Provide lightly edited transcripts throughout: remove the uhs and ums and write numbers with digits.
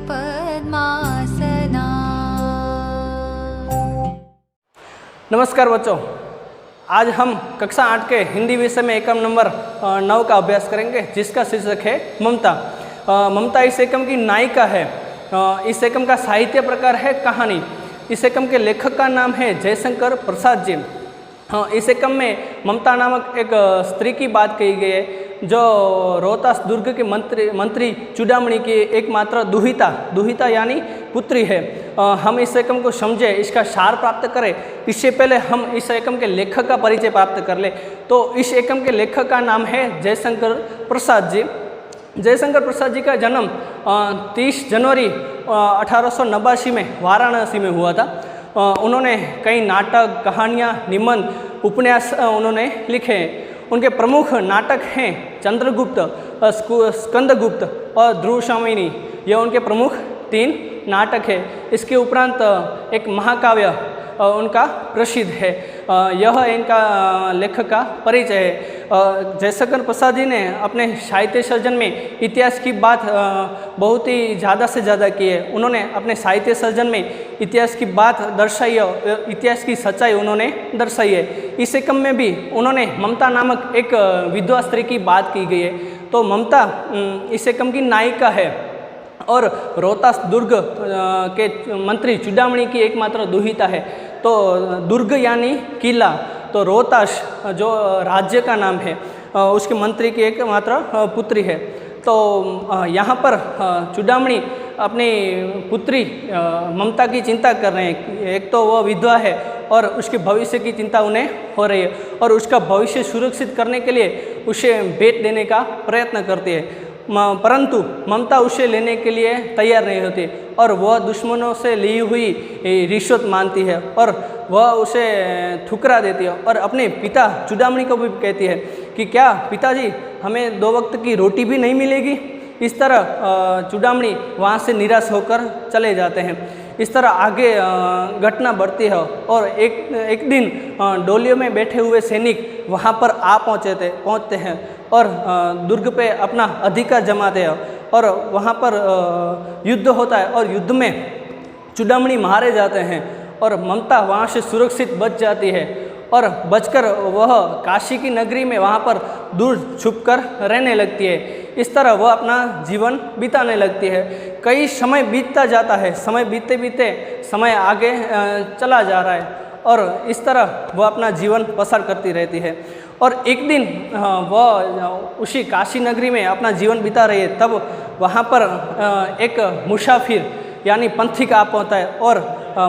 पद्मासना। नमस्कार बच्चों, आज हम कक्षा 8 के हिंदी विषय में एकम नंबर 9 का अभ्यास करेंगे, जिसका शीर्षक है ममता। ममता इस एकम की नायिका है। इस एकम का साहित्य प्रकार है कहानी। इस एकम के लेखक का नाम है जयशंकर प्रसाद जी। इस एकम में ममता नामक एक स्त्री की बात कही गई है, जो रोहतास दुर्ग के मंत्री चूड़ामणि की एकमात्र दुहिता यानी पुत्री है। हम इस एकम को समझे, इसका सार प्राप्त करें, इससे पहले हम इस एकम के लेखक का परिचय प्राप्त कर ले। तो इस एकम के लेखक का नाम है जयशंकर प्रसाद जी। जयशंकर प्रसाद जी का जन्म 30 जनवरी 1889 में वाराणसी में हुआ था। उन्होंने कई नाटक, कहानियाँ, निबंध, उपन्यास उन्होंने लिखे हैं। उनके प्रमुख नाटक हैं चंद्रगुप्त, स्कंदगुप्त और ध्रुवशामिनी। ये उनके प्रमुख 3 नाटक है। इसके उपरांत एक महाकाव्य उनका प्रसिद्ध है। यह इनका लेखक का परिचय है। जयशंकर प्रसाद जी ने अपने साहित्य सर्जन में इतिहास की बात बहुत ही ज़्यादा से ज़्यादा की है। उन्होंने अपने साहित्य सर्जन में इतिहास की बात दर्शाई है, इतिहास की सच्चाई उन्होंने दर्शाई है। इस एकम में भी उन्होंने ममता नामक एक विधवा स्त्री की बात की गई है। तो ममता इस एकम की नायिका है और रोहतास दुर्ग के मंत्री चूड़ामणि की एकमात्र दुहिता है। तो दुर्ग यानी किला, तो रोहतास जो राज्य का नाम है, उसके मंत्री की एकमात्र पुत्री है। तो यहाँ पर चूड़ामणि अपनी पुत्री ममता की चिंता कर रहे हैं। एक तो वह विधवा है और उसके भविष्य की चिंता उन्हें हो रही है, और उसका भविष्य सुरक्षित करने के लिए उसे भेंट देने का प्रयत्न करती है। परंतु ममता उसे लेने के लिए तैयार नहीं होती और वह दुश्मनों से ली हुई रिश्वत मानती है और वह उसे ठुकरा देती है, और अपने पिता चूड़ामणि को भी कहती है कि क्या पिताजी, हमें 2 वक्त की रोटी भी नहीं मिलेगी। इस तरह चूड़ामणि वहाँ से निराश होकर चले जाते हैं। इस तरह आगे घटना बढ़ती है और एक दिन डोलियों में बैठे हुए सैनिक वहाँ पर पहुँचते हैं और दुर्ग पे अपना अधिकार जमाते हैं, और वहाँ पर युद्ध होता है और युद्ध में चूड़ामणि मारे जाते हैं और ममता वहाँ से सुरक्षित बच जाती है, और बचकर वह काशी की नगरी में वहाँ पर दूर छुपकर रहने लगती है। इस तरह वह अपना जीवन बिताने लगती है। कई समय बीतता जाता है, समय बीतते बीतते समय आगे चला जा रहा है, और इस तरह वह अपना जीवन बसर करती रहती है। और एक दिन वह उसी काशी नगरी में अपना जीवन बिता रही है, तब वहाँ पर एक मुसाफिर यानी पंथिक आ पहुँचता है और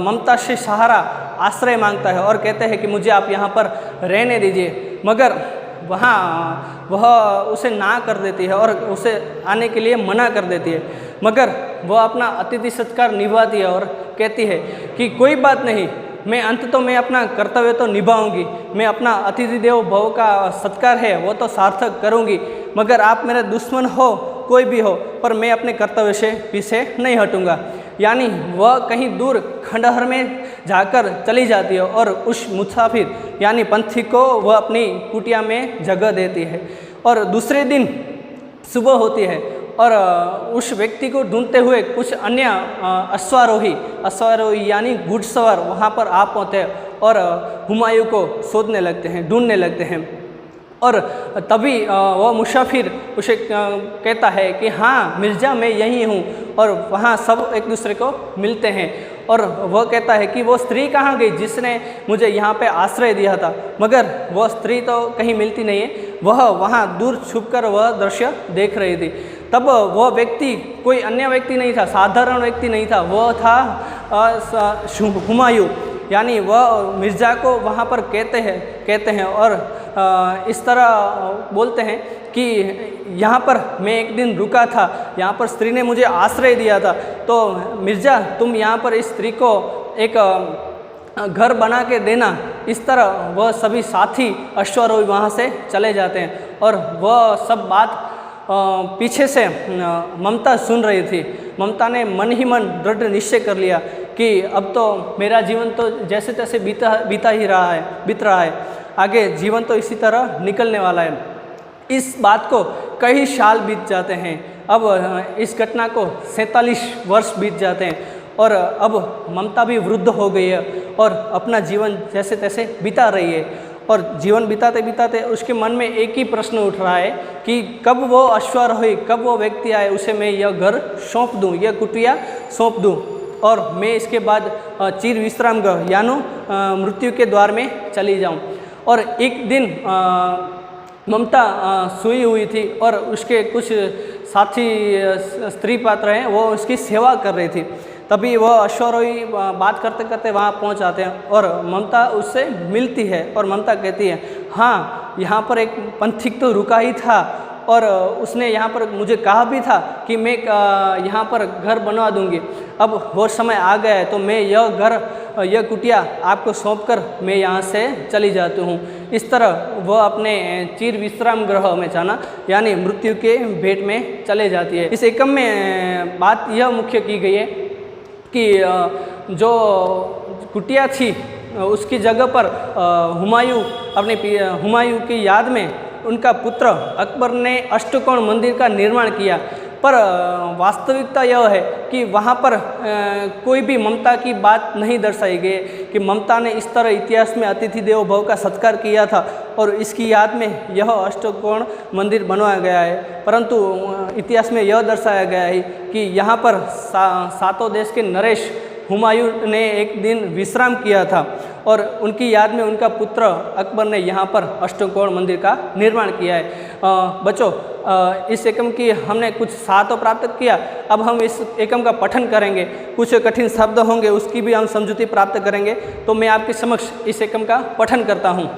ममता से सहारा, आश्रय मांगता है और कहते हैं कि मुझे आप यहाँ पर रहने दीजिए। मगर वहाँ वह उसे ना कर देती है और उसे आने के लिए मना कर देती है। मगर वह अपना अतिथि सत्कार निभाती है और कहती है कि कोई बात नहीं, मैं अपना कर्तव्य तो निभाऊंगी, मैं अपना अतिथि देवो भव का सत्कार है वो तो सार्थक करूंगी। मगर आप मेरे दुश्मन हो, कोई भी हो, पर मैं अपने कर्तव्य से पीछे नहीं हटूंगा। यानी वह कहीं दूर खंडहर में जाकर चली जाती है और उस मुसाफिर यानी पंथी को वह अपनी कुटिया में जगह देती है। और दूसरे दिन सुबह होती है और उस व्यक्ति को ढूंढते हुए कुछ अन्य अश्वारोही यानी घुड़सवार वहाँ पर आ पहुँचते हैं और हुमायूं को ढूंढने लगते हैं। और तभी वह मुसाफिर उसे कहता है कि हाँ मिर्ज़ा, मैं यहीं हूँ। और वहाँ सब एक दूसरे को मिलते हैं और वह कहता है कि वो स्त्री कहाँ गई जिसने मुझे यहाँ पे आश्रय दिया था। मगर वह स्त्री तो कहीं मिलती नहीं है, वह वहाँ दूर छुपकर वह दृश्य देख रही थी। तब वह व्यक्ति कोई अन्य व्यक्ति नहीं था, साधारण व्यक्ति नहीं था, वह था हुमायूं। यानी वह मिर्ज़ा को वहाँ पर कहते हैं और इस तरह बोलते हैं कि यहाँ पर मैं एक दिन रुका था, यहाँ पर स्त्री ने मुझे आश्रय दिया था, तो मिर्ज़ा तुम यहाँ पर इस स्त्री को एक घर बना के देना। इस तरह वह सभी साथी अश्वारोही वहाँ से चले जाते हैं और वह सब बात पीछे से ममता सुन रही थी। ममता ने मन ही मन दृढ़ निश्चय कर लिया कि अब तो मेरा जीवन तो जैसे तैसे बीत रहा है, आगे जीवन तो इसी तरह निकलने वाला है। इस बात को कई साल बीत जाते हैं। अब इस घटना को 47 वर्ष बीत जाते हैं और अब ममता भी वृद्ध हो गई है और अपना जीवन जैसे तैसे बिता रही है। और जीवन बिताते बिताते उसके मन में एक ही प्रश्न उठ रहा है कि कब वो अश्वारोही, कब वो व्यक्ति आए, उसे मैं यह घर सौंप दूँ, यह कुटिया सौंप दूँ और मैं इसके बाद चिर विश्राम गृह यानी मृत्यु के द्वार में चली जाऊँ। और एक दिन ममता सोई हुई थी और उसके कुछ साथी स्त्री पात्र हैं वो उसकी सेवा कर रही थी। तभी वह अश्वारोही बात करते करते वहाँ पहुँच जाते हैं और ममता उससे मिलती है और ममता कहती है, हाँ यहाँ पर एक पंथिक तो रुका ही था और उसने यहाँ पर मुझे कहा भी था कि मैं यहाँ पर घर बनवा दूँगी। अब वो समय आ गया है तो मैं यह घर, यह कुटिया आपको सौंपकर मैं यहाँ से चली जाती हूँ। इस तरह वह अपने चिर विश्राम गृह में जाना यानी मृत्यु के भेंट में चले जाती है। इस एकम में बात यह मुख्य की गई है कि जो कुटिया थी उसकी जगह पर हुमायूं की याद में उनका पुत्र अकबर ने अष्टकोण मंदिर का निर्माण किया। पर वास्तविकता यह है कि वहाँ पर कोई भी ममता की बात नहीं दर्शाई गई कि ममता ने इस तरह इतिहास में अतिथि देवो भव का सत्कार किया था और इसकी याद में यह अष्टकोण मंदिर बनवाया गया है। परंतु इतिहास में यह दर्शाया गया है कि यहाँ पर सातों देश के नरेश हुमायूं ने एक दिन विश्राम किया था और उनकी याद में उनका पुत्र अकबर ने यहाँ पर अष्टकोण मंदिर का निर्माण किया है। बच्चों, इस एकम की हमने कुछ सार प्राप्त किया। अब हम इस एकम का पठन करेंगे, कुछ कठिन शब्द होंगे उसकी भी हम समझूती प्राप्त करेंगे। तो मैं आपके समक्ष इस एकम का पठन करता हूँ।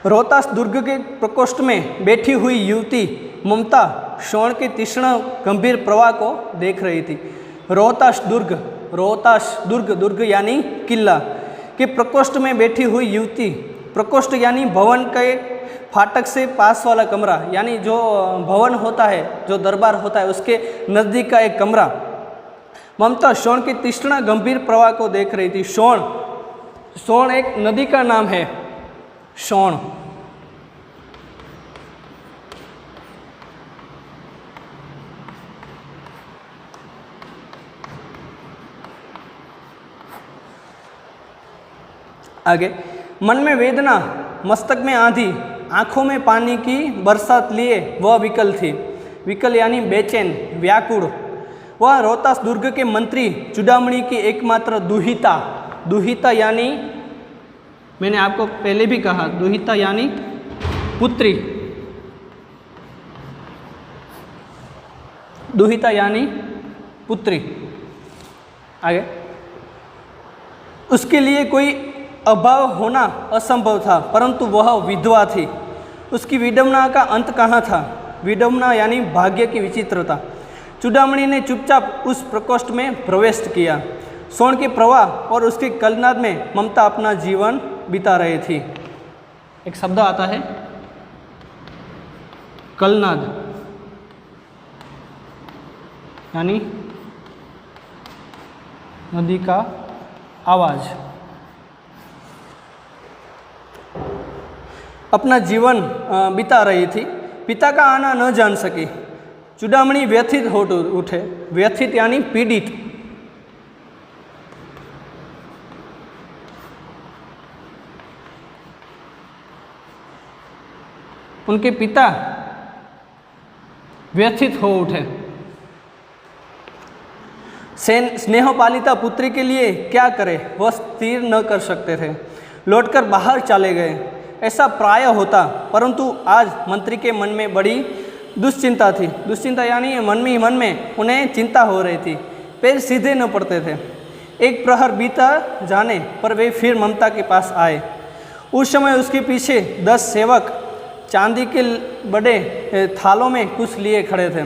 रोहतास दुर्ग के प्रकोष्ठ में बैठी हुई युवती ममता श्रवण के तीक्ष्ण गंभीर प्रवाह को देख रही थी। रोहतास दुर्ग, दुर्ग यानी किला के प्रकोष्ठ में बैठी हुई युवती, प्रकोष्ठ यानी भवन के फाटक से पास वाला कमरा, यानी जो भवन होता है, जो दरबार होता है उसके नज़दीक का एक कमरा। ममता श्रवण के तीक्ष्ण गंभीर प्रवाह को देख रही थी। श्रवण एक नदी का नाम है। श्रवण आगे, मन में वेदना, मस्तक में आंधी, आँखों में पानी की बरसात लिए वह विकल थी। विकल यानी बेचैन, व्याकुल। वह रोहतास दुर्ग के मंत्री चूड़ामणि की एकमात्र दुहिता, दुहिता यानी मैंने आपको पहले भी कहा, दुहिता यानी पुत्री, दुहिता यानी पुत्री। आगे, उसके लिए कोई अभाव होना असंभव था, परंतु वह विधवा थी। उसकी विडंबना का अंत कहाँ था? विडंबना यानी भाग्य की विचित्रता। चूड़ामणि ने चुपचाप उस प्रकोष्ठ में प्रवेश किया। स्वर्ण के प्रवाह और उसके कलनाद में ममता अपना जीवन बिता रही थी। एक शब्द आता है कलनाद, यानी नदी का आवाज। अपना जीवन बिता रही थी। पिता का आना न जान सकी। चूड़ामणि व्यथित हो उठे। व्यथित यानी पीड़ित। उनके पिता व्यथित हो उठे। स्नेहपालिता पुत्री के लिए क्या करे, वह स्थिर न कर सकते थे। लौटकर बाहर चले गए। ऐसा प्राय होता, परंतु आज मंत्री के मन में बड़ी दुश्चिंता थी। दुश्चिंता यानी मन में उन्हें चिंता हो रही थी। पैर सीधे न पड़ते थे। एक प्रहर बीता जाने पर वे फिर ममता के पास आए। उस समय उसके पीछे 10 सेवक चांदी के बड़े थालों में कुछ लिए खड़े थे।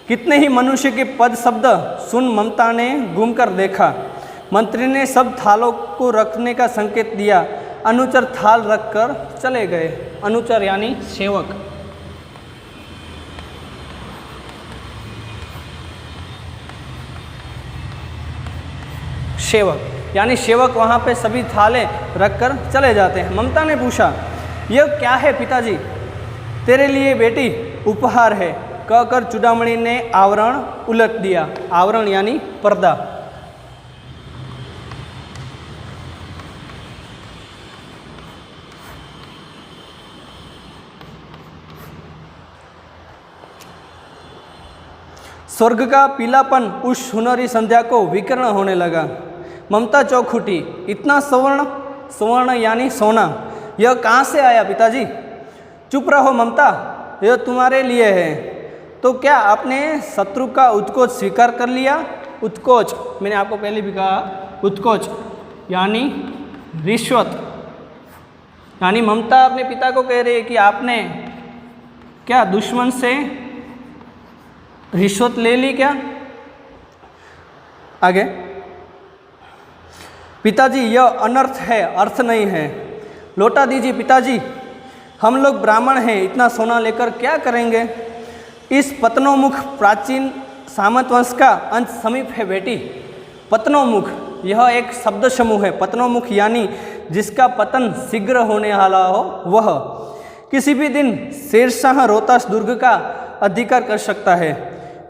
कितने ही मनुष्य के पद शब्द सुन ममता ने घूमकर देखा। मंत्री ने सब थालों को रखने का संकेत दिया। अनुचर थाल रखकर चले गए। अनुचर यानी सेवक। सेवक यानी सेवक वहाँ पे सभी थाले रखकर चले जाते हैं। ममता ने पूछा, यह क्या है पिताजी? तेरे लिए बेटी उपहार है, कहकर चूड़ामणि ने आवरण उलट दिया। आवरण यानी पर्दा। स्वर्ग का पीलापन उस सुनहरी संध्या को विकीर्ण होने लगा। ममता चौंक उठी। इतना स्वर्ण? स्वर्ण यानी सोना। यह कहाँ से आया पिताजी? चुप रहो ममता, यह तुम्हारे लिए है। तो क्या आपने शत्रु का उत्कोच स्वीकार कर लिया? उत्कोच मैंने आपको पहले भी कहा, उत्कोच यानी रिश्वत। यानी ममता अपने पिता को कह रही है कि आपने क्या दुश्मन से रिश्वत ले ली क्या? आगे, पिताजी यह अनर्थ है, अर्थ नहीं है। लौटा दीजिए पिताजी, हम लोग ब्राह्मण हैं, इतना सोना लेकर क्या करेंगे? इस पतनोमुख प्राचीन सामंत वंश का अंत समीप है बेटी। पतनोमुख यह एक शब्द समूह है। पतनोमुख यानी जिसका पतन शीघ्र होने वाला हो वह। किसी भी दिन शेरशाह रोहतास दुर्ग का अधिकार कर सकता है।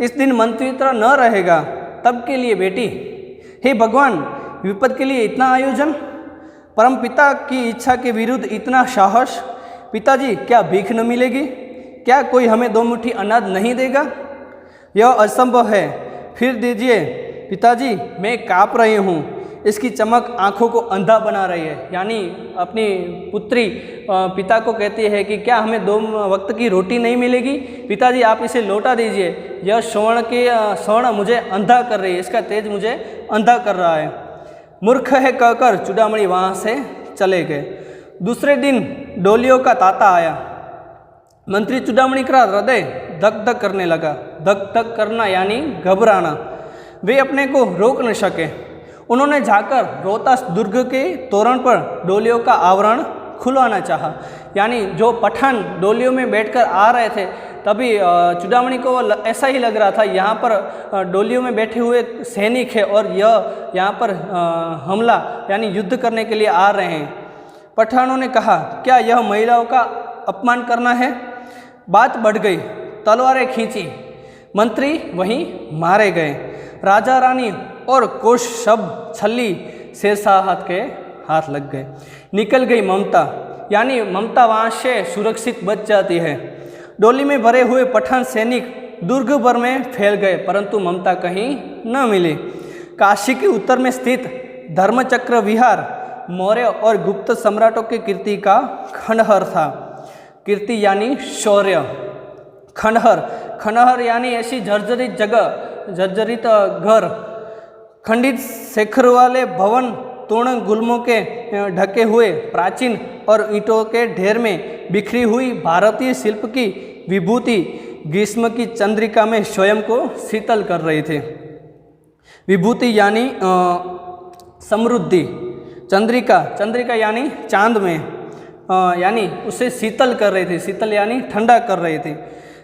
इस दिन मंत्रित्र न रहेगा, तब के लिए बेटी। हे भगवान, विपद के लिए इतना आयोजन, परम पिता की इच्छा के विरुद्ध इतना साहस। पिताजी क्या भीख न मिलेगी? क्या कोई हमें 2 मुट्ठी अनाज नहीं देगा? यह असंभव है। फिर दीजिए पिताजी, मैं काँप रही हूँ। इसकी चमक आँखों को अंधा बना रही है। यानी अपनी पुत्री पिता को कहती है कि क्या हमें 2 वक्त की रोटी नहीं मिलेगी? पिताजी आप इसे लौटा दीजिए। यह स्वर्ण मुझे अंधा कर रही है, इसका तेज मुझे अंधा कर रहा है। मूर्ख है कहकर चूड़ामणि वहाँ से चले गए। दूसरे दिन डोलियों का तांता आया। मंत्री चूड़ामणि का हृदय धक धक करने लगा। धक धक करना यानी घबराना। वे अपने को रोक न सके। उन्होंने जाकर रोहतास दुर्ग के तोरण पर डोलियों का आवरण खुलवाना चाहा। यानी जो पठान डोलियों में बैठकर आ रहे थे, तभी चूड़ामणि को ऐसा ही लग रहा था यहाँ पर डोलियों में बैठे हुए सैनिक है और यह यहाँ पर हमला यानी युद्ध करने के लिए आ रहे हैं। पठानों ने कहा, क्या यह महिलाओं का अपमान करना है? बात बढ़ गई, तलवारें खींची। मंत्री वहीं मारे गए। राजा रानी और कोष सब छली शेरशाह के हाथ लग गए। निकल गई ममता, यानी ममता वहाँ से सुरक्षित बच जाती है। डोली में भरे हुए पठान सैनिक दुर्ग भर में फैल गए, परंतु ममता कहीं न मिली। काशी के उत्तर में स्थित धर्मचक्र विहार मौर्य और गुप्त सम्राटों के कीर्ति का खंडहर था। कीर्ति यानी शौर्य। खंडहर, खंडहर यानी ऐसी जर्जरित जगह, जर्जरित घर, खंडित शेखर वाले भवन, तूर्ण गुल्मों के ढके हुए प्राचीन और ईंटों के ढेर में बिखरी हुई भारतीय शिल्प की विभूति ग्रीष्म की चंद्रिका में स्वयं को शीतल कर रही थी। विभूति यानी समृद्धि। चंद्रिका, चंद्रिका यानी चांद में, यानी उसे शीतल कर रही थी। शीतल यानी ठंडा कर रही थी।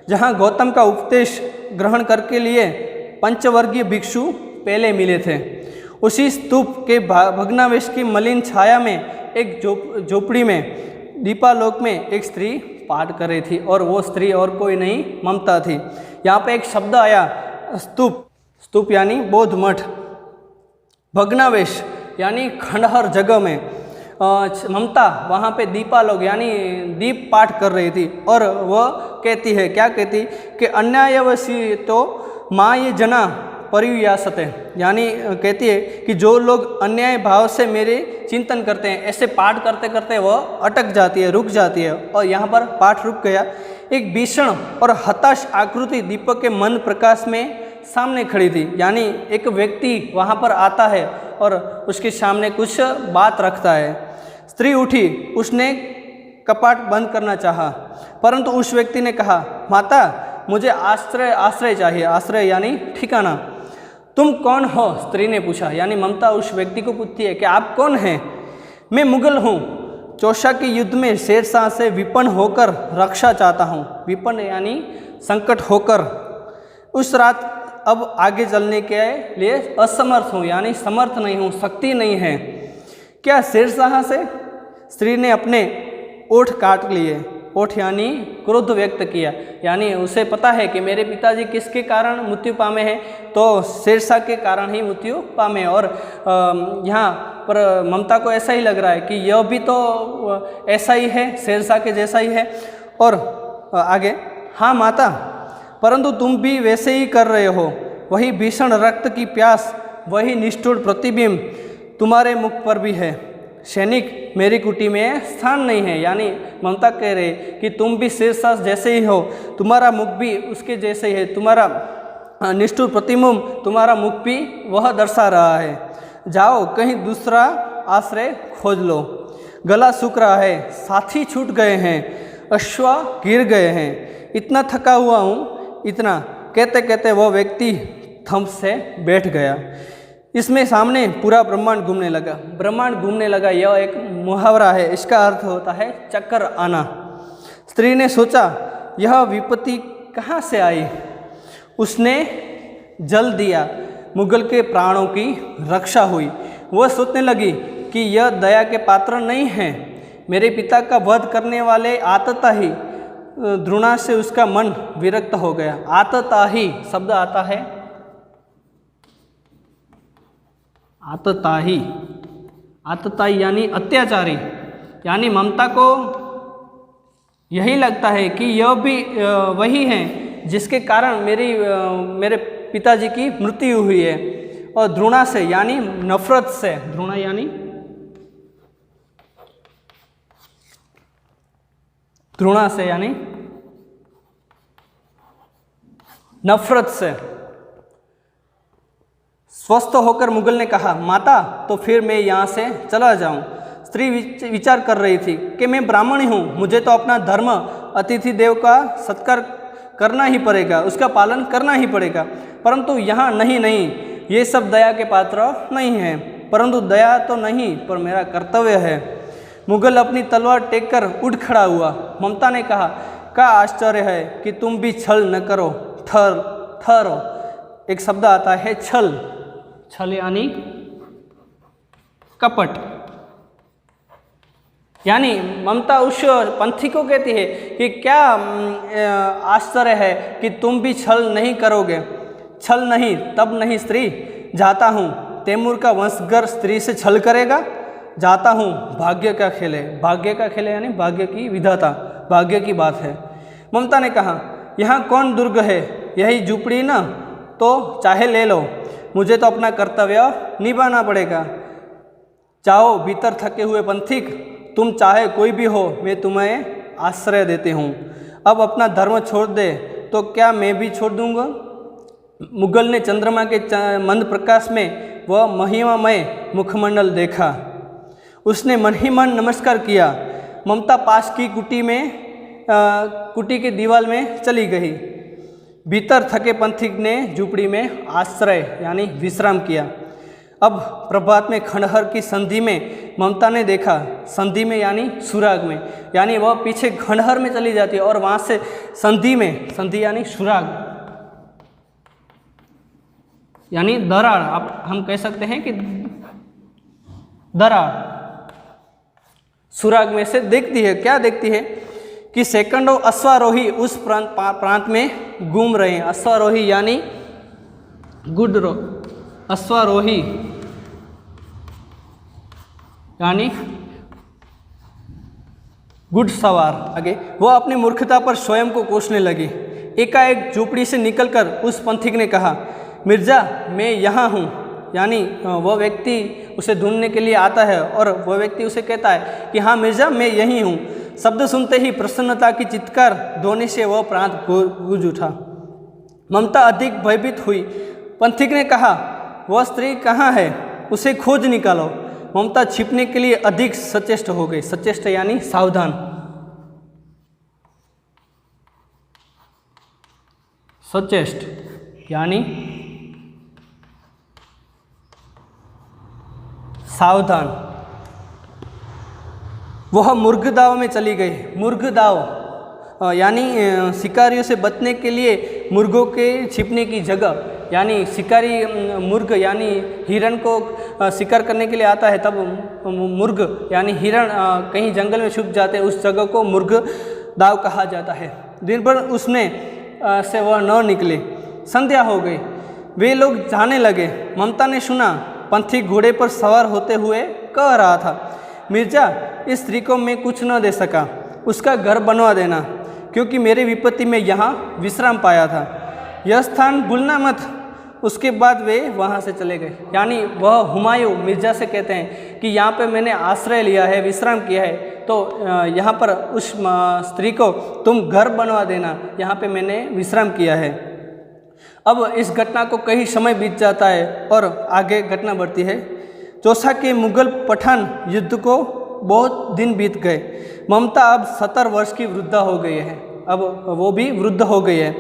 जहाँ गौतम का उपदेश ग्रहण करके लिए पंचवर्गीय भिक्षु पहले मिले थे, उसी स्तूप के भग्नावशेष की मलिन छाया में एक झोपड़ी में दीपालोक में एक स्त्री पाठ कर रही थी, और वो स्त्री और कोई नहीं, ममता थी। यहाँ पे एक शब्द आया स्तूप। स्तूप यानी बौद्ध मठ। भग्नावशेष यानी खंडहर जगह में ममता वहाँ पे दीपालोक यानी दीप पाठ कर रही थी, और वह कहती है, क्या कहती कि अन्यायवशी तो माँ ये जना परिव्यासते, यानी कहती है कि जो लोग अन्याय भाव से मेरे चिंतन करते हैं, ऐसे पाठ करते करते वह अटक जाती है, रुक जाती है। और यहाँ पर पाठ रुक गया। एक भीषण और हताश आकृति दीपक के मन प्रकाश में सामने खड़ी थी। यानी एक व्यक्ति वहाँ पर आता है और उसके सामने कुछ बात रखता है। स्त्री उठी, उसने कपाट बंद करना चाहा, परंतु उस व्यक्ति ने कहा, माता मुझे आश्रय चाहिए। आश्रय यानी ठिकाना। तुम कौन हो? स्त्री ने पूछा। यानी ममता उस व्यक्ति को पूछती है कि आप कौन हैं? मैं मुगल हूँ, चौसा के युद्ध में शेरशाह से विपन्न होकर रक्षा चाहता हूँ। विपन्न यानी संकट होकर। उस रात अब आगे चलने के लिए असमर्थ हूँ, यानी समर्थ नहीं हूँ, शक्ति नहीं है। क्या शेरशाह से? स्त्री ने अपने ओठ काट लिए। ओठ यानी क्रोध व्यक्त किया, यानी उसे पता है कि मेरे पिताजी किसके कारण मृत्यु पामे हैं, तो शेरशाह के कारण ही मृत्यु पामे। और यहाँ पर ममता को ऐसा ही लग रहा है कि यह भी तो ऐसा ही है, शेरशाह के जैसा ही है। और आगे, हाँ माता, परंतु तुम भी वैसे ही कर रहे हो। वही भीषण रक्त की प्यास, वही निष्ठुर प्रतिबिंब तुम्हारे मुख पर भी है। सैनिक, मेरी कुटी में स्थान नहीं है, यानी ममता कह रहे कि तुम भी शेरशाह जैसे ही हो, तुम्हारा मुख भी उसके जैसे ही है, तुम्हारा निष्ठुर प्रतिबिंब, तुम्हारा मुख भी वह दर्शा रहा है। जाओ कहीं दूसरा आश्रय खोज लो। गला सूख रहा है, साथी छूट गए हैं, अश्व गिर गए हैं, इतना थका हुआ हूँ, इतना कहते कहते वह व्यक्ति थम से बैठ गया। इसमें सामने पूरा ब्रह्मांड घूमने लगा। ब्रह्मांड घूमने लगा, यह एक मुहावरा है, इसका अर्थ होता है चक्कर आना। स्त्री ने सोचा, यह विपत्ति कहाँ से आई? उसने जल दिया, मुगल के प्राणों की रक्षा हुई। वह सोचने लगी कि यह दया के पात्र नहीं है। मेरे पिता का वध करने वाले आतताही द्रोणा से उसका मन विरक्त हो गया। आतताही शब्द आता है, आतताही, आतताही यानी अत्याचारी, यानी ममता को यही लगता है कि यह भी वही है जिसके कारण मेरे पिताजी की मृत्यु हुई है। और द्रोणा से यानी नफरत से, द्रोणा यानी द्रोणा से यानी नफरत से। स्वस्थ होकर मुगल ने कहा, माता, तो फिर मैं यहाँ से चला जाऊँ। स्त्री विचार कर रही थी कि मैं ब्राह्मणी हूँ, मुझे तो अपना धर्म अतिथि देव का सत्कार करना ही पड़ेगा, उसका पालन करना ही पड़ेगा। परंतु यहाँ नहीं, ये सब दया के पात्र नहीं है। परंतु दया तो नहीं, पर मेरा कर्तव्य है। मुगल अपनी तलवार टेक कर उठ खड़ा हुआ। ममता ने कहा, क्या आश्चर्य है कि तुम भी छल न करो, ठहरो। एक शब्द आता है छल, छल यानी कपट, यानी ममता उस पंथी को कहती है कि क्या आश्चर्य है कि तुम भी छल नहीं करोगे। छल नहीं, तब नहीं स्त्री, जाता हूँ। तैमूर का वंशगर स्त्री से छल करेगा? जाता हूँ, भाग्य का खेल है। भाग्य का खेल है यानी भाग्य की विधाता, भाग्य की बात है। ममता ने कहा, यहाँ कौन दुर्ग है? यही झुपड़ी ना, तो चाहे ले लो, मुझे तो अपना कर्तव्य निभाना पड़ेगा। जाओ भीतर थके हुए पंथिक, तुम चाहे कोई भी हो, मैं तुम्हें आश्रय देती हूँ। अब अपना धर्म छोड़ दे तो क्या मैं भी छोड़ दूँगा? मुगल ने चंद्रमा के मंद प्रकाश में वह महिमामय मुखमंडल देखा। उसने मन ही मन नमस्कार किया। ममता पास की कुटी के दीवार में चली गई। भीतर थके पंथिक ने झुपड़ी में आश्रय यानी विश्राम किया। अब प्रभात में खंडहर की संधि में ममता ने देखा, संधि में यानी सुराग में, यानी वह पीछे खंडहर में चली जाती है और वहाँ से संधि में, संधि यानी सुराग यानी दरार, आप हम कह सकते हैं कि दरार, सुराग में से देखती है। क्या देखती है कि सैकड़ों अश्वारोही उस प्रांत में घूम रहे हैं। अश्वारोही यानी अश्वारोही यानी गुड सवार। आगे वह अपनी मूर्खता पर स्वयं को कोसने लगी। एकाएक झोपड़ी से निकलकर उस पंथिक ने कहा, मिर्जा, मैं यहाँ हूँ। यानी वह व्यक्ति उसे ढूंढने के लिए आता है और वह व्यक्ति उसे कहता है कि हाँ मिर्जा, मैं यहीं हूँ। शब्द सुनते ही प्रसन्नता की चित्कार ध्वनि से वह प्रांत गूंज उठा। ममता अधिक भयभीत हुई। पंथिक ने कहा, वह स्त्री कहाँ है? उसे खोज निकालो। ममता छिपने के लिए अधिक सचेष्ट हो गई। सचेष्ट यानी सावधान। सचेष्ट यानी सावधान। वह मुर्गदाव में चली गई। मुर्गदाव यानी शिकारियों से बचने के लिए मुर्गों के छिपने की जगह, यानी शिकारी मुर्ग यानी हिरण को शिकार करने के लिए आता है, तब मुर्ग यानी हिरण कहीं जंगल में छुप जाते हैं, उस जगह को मुर्ग दाव कहा जाता है। दिन भर उसने से वह न निकले। संध्या हो गई, वे लोग जाने लगे। ममता ने सुना पंथी घोड़े पर सवार होते हुए कह रहा था, मिर्जा, इस स्त्री को मैं कुछ न दे सका, उसका घर बनवा देना, क्योंकि मेरी विपत्ति में यहाँ विश्राम पाया था। यह स्थान भूलना मत। उसके बाद वे वहाँ से चले गए। यानी वह हुमायूं मिर्जा से कहते हैं कि यहाँ पे मैंने आश्रय लिया है, विश्राम किया है, तो यहाँ पर उस स्त्री को तुम घर बनवा देना, यहाँ पे मैंने विश्राम किया है। अब इस घटना को कई समय बीत जाता है और आगे घटना बढ़ती है। चौसा के मुगल पठान युद्ध को बहुत दिन बीत गए। ममता अब 70 वर्ष की वृद्धा हो गई है, अब वो भी वृद्ध हो गई है।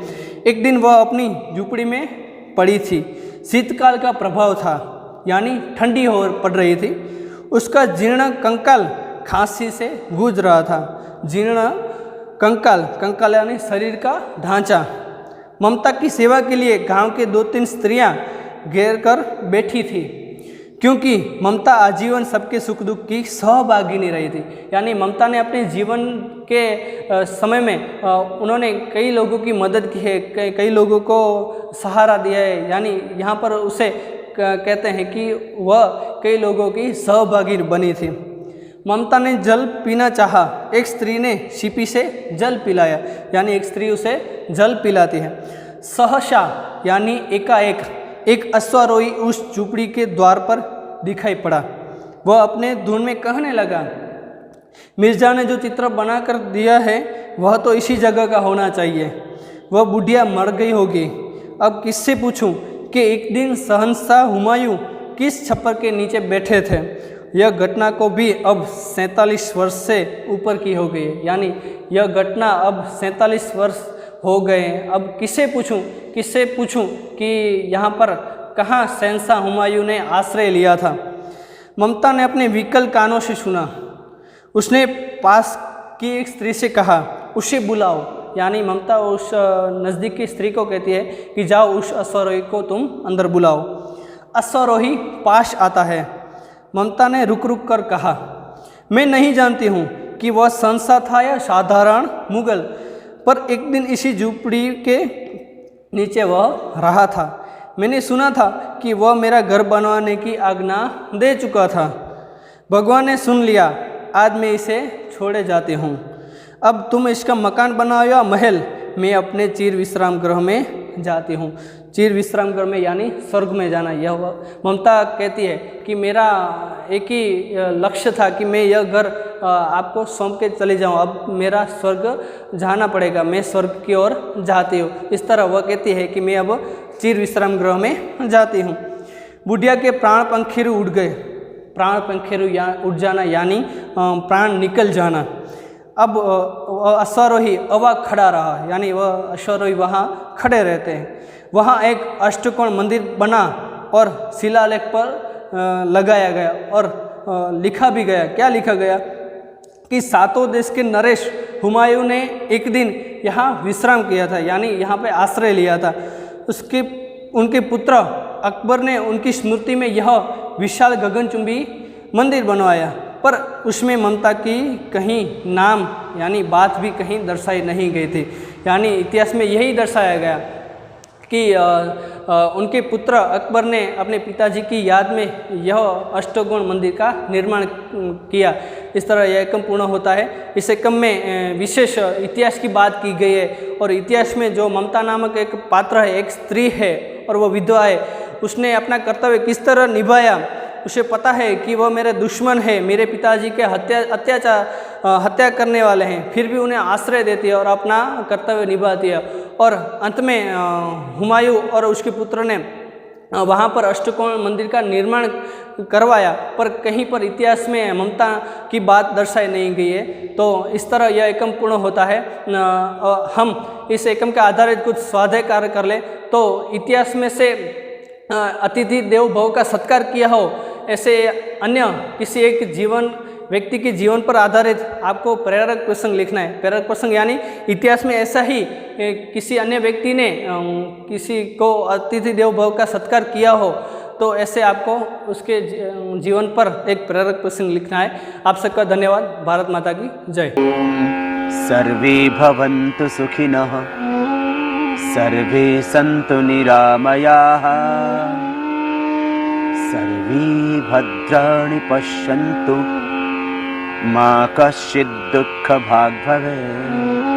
एक दिन वह अपनी झुपड़ी में पड़ी थी। शीतकाल का प्रभाव था, यानी ठंडी हो पड़ रही थी। उसका जीर्ण कंकाल खांसी से गूंज रहा था। जीर्ण कंकाल, कंकाल यानी शरीर का ढांचा। ममता की सेवा के लिए गांव के 2-3 स्त्रियां घेर कर बैठी थी, क्योंकि ममता आजीवन सबके सुख दुख की सहभागिनी रही थी। यानी ममता ने अपने जीवन के समय में उन्होंने कई लोगों की मदद की है, कई लोगों को सहारा दिया है। यानी यहाँ पर उसे कहते हैं कि वह कई लोगों की सहभागी बनी थी। ममता ने जल पीना चाहा, एक स्त्री ने सीपी से जल पिलाया, यानी एक स्त्री उसे जल पिलाती है। सहसा यानी एकाएक एक अश्वारोही उस झुपड़ी के द्वार पर दिखाई पड़ा। वह अपने धुन में कहने लगा, मिर्जा ने जो चित्र बनाकर दिया है वह तो इसी जगह का होना चाहिए। वह बुढ़िया मर गई होगी। अब किससे पूछूं कि एक दिन शहंशाह हुमायूं किस छप्पर के नीचे बैठे थे। यह घटना को भी अब 47 वर्ष से ऊपर की हो गई है। यानी यह घटना अब 47 वर्ष हो गए हैं। अब किससे पूछूं कि यहाँ पर कहाँ शहंशाह हुमायूं ने आश्रय लिया था। ममता ने अपने विकल कानों से सुना। उसने पास की एक स्त्री से कहा, उसे बुलाओ। यानी ममता उस नज़दीक की स्त्री को कहती है कि जाओ उस अश्वारोही को तुम अंदर बुलाओ। अश्वारोही पास आता है। ममता ने रुक रुक कर कहा, मैं नहीं जानती हूँ कि वह शहंशाह था या साधारण मुगल, पर एक दिन इसी झुपड़ी के नीचे वह रहा था। मैंने सुना था कि वह मेरा घर बनवाने की आज्ञा दे चुका था। भगवान ने सुन लिया, आज मैं इसे छोड़े जाती हूँ। अब तुम इसका मकान बनाओ या महल, मैं अपने चिर विश्राम गृह में जाती हूँ। चिर विश्राम गृह में यानी स्वर्ग में जाना। यह ममता कहती है कि मेरा एक ही लक्ष्य था कि मैं यह घर आपको सौंप के चले जाऊँ, अब मेरा स्वर्ग जाना पड़ेगा, मैं स्वर्ग की ओर जाती हूँ। इस तरह वह कहती है कि मैं अब चिर विश्राम गृह में जाती हूँ। बुढ़िया के प्राण पंखेरु उड़ गए। प्राण पंखेरु उड़ जाना यानी प्राण निकल जाना। अब अश्वारोही अवाक खड़ा रहा, यानी वह अश्वारोही वहाँ खड़े रहते हैं। वहाँ एक अष्टकोण मंदिर बना और शिलालेख पर लगाया गया और लिखा भी गया। क्या लिखा गया कि 7 देश के नरेश हुमायूं ने एक दिन यहाँ विश्राम किया था, यानी यहाँ पे आश्रय लिया था। उनके पुत्र अकबर ने उनकी स्मृति में यह विशाल गगनचुंबी मंदिर बनवाया, पर उसमें ममता की कहीं नाम यानी बात भी कहीं दर्शाई नहीं गई थी। यानी इतिहास में यही दर्शाया गया कि उनके पुत्र अकबर ने अपने पिताजी की याद में यह अष्टकोण मंदिर का निर्माण किया। इस तरह यह एकम पूर्ण होता है। इस एकम में विशेष इतिहास की बात की गई है और इतिहास में जो ममता नामक एक पात्र है, एक स्त्री है और वह विधवा है, उसने अपना कर्तव्य किस तरह निभाया। उसे पता है कि वह मेरे दुश्मन है, मेरे पिताजी के हत्या करने वाले हैं, फिर भी उन्हें आश्रय देती है और अपना कर्तव्य निभाती है। और अंत में हुमायूं और उसके पुत्र ने वहाँ पर अष्टकोण मंदिर का निर्माण करवाया, पर कहीं पर इतिहास में ममता की बात दर्शाई नहीं गई है। तो इस तरह यह एकम पूर्ण होता है। हम इस एकम के आधारित कुछ स्वाध्याय कार्य कर ले तो इतिहास में से अतिथि देव भव का सत्कार किया हो, ऐसे अन्य किसी एक जीवन व्यक्ति के जीवन पर आधारित आपको प्रेरक प्रसंग लिखना है। प्रेरक प्रसंग यानी इतिहास में ऐसा ही किसी अन्य व्यक्ति ने किसी को अतिथि देवो भव का सत्कार किया हो, तो ऐसे आपको उसके जीवन पर एक प्रेरक प्रसंग लिखना है। आप सबका धन्यवाद। भारत माता की जय। सर्वे भवन्तु सुखिनः, सर्वे सन्तु निरामयाः, सर्वे भद्राणि पश्यन्तु, मा कश्चित् दुःखभाग् भवेत्।